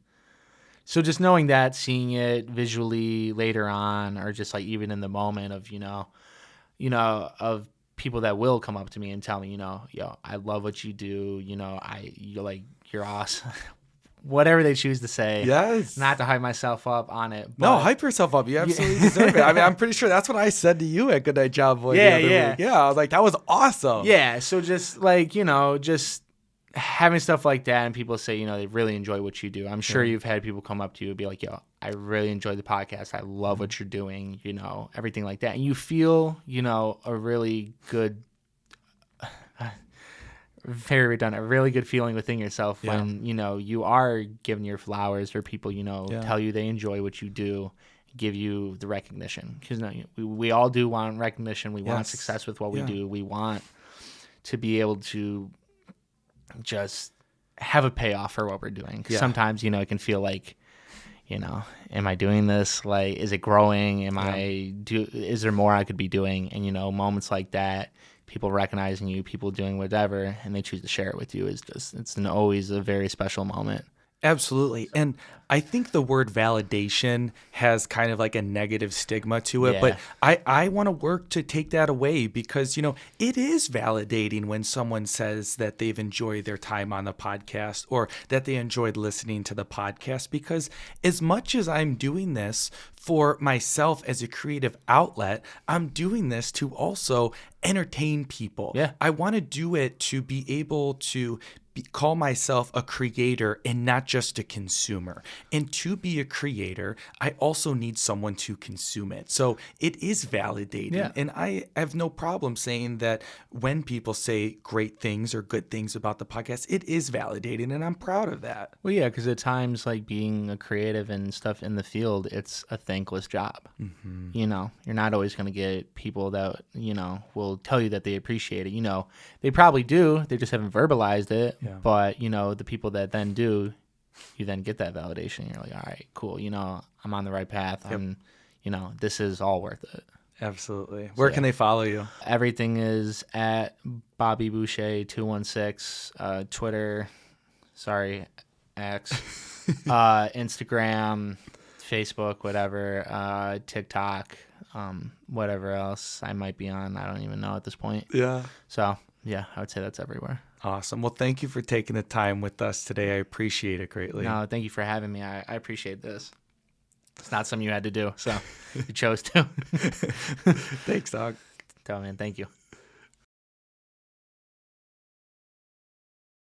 so just knowing that, seeing it visually later on, or just like even in the moment of, of people that will come up to me and tell me, yo, I love what you do. You're awesome. Whatever they choose to say. Yes. Not to hype myself up on it. No, hype yourself up. You absolutely deserve it. I mean, I'm pretty sure that's what I said to you at Good Night Job Boy the other week. Yeah, I was like, that was awesome. Yeah, so just like, just having stuff like that, and people say, they really enjoy what you do. I'm sure you've had people come up to you and be like, yo, I really enjoy the podcast. I love what you're doing, everything like that. And you feel, a really good, very redundant, a really good feeling within yourself when, you are given your flowers, or people, tell you they enjoy what you do, give you the recognition. Because we all do want recognition. We want success with what we do. We want to be able to just have a payoff for what we're doing. Sometimes, it can feel like, am I doing this? Like, is it growing? Is there more I could be doing? And, moments like that, people recognizing you, people doing whatever, and they choose to share it with you it's always a very special moment. Absolutely. And I think the word validation has kind of like a negative stigma to it, but I want to work to take that away because, it is validating when someone says that they've enjoyed their time on the podcast or that they enjoyed listening to the podcast, because as much as I'm doing this for myself as a creative outlet, I'm doing this to also entertain people. Yeah. I want to do it to be able to call myself a creator and not just a consumer. And to be a creator, I also need someone to consume it. So it is validating. Yeah. And I have no problem saying that when people say great things or good things about the podcast, it is validating, and I'm proud of that. Well, yeah, because at times, like being a creative and stuff in the field, it's a thankless job. Mm-hmm. You're not always going to get people that, will tell you that they appreciate it. They probably do. They just haven't verbalized it. Yeah. But, the people that then do, you then get that validation. You're like, all right, cool. I'm on the right path. Yep. This is all worth it. Absolutely. Where can they follow you? Everything is at Bobby Booshay 216, Twitter, X, Instagram, Facebook, whatever, TikTok, whatever else I might be on. I don't even know at this point. Yeah. So, yeah, I would say that's everywhere. Awesome. Well, thank you for taking the time with us today. I appreciate it greatly. No, thank you for having me. I appreciate this. It's not something you had to do, so you chose to. Thanks, dog. Man, thank you.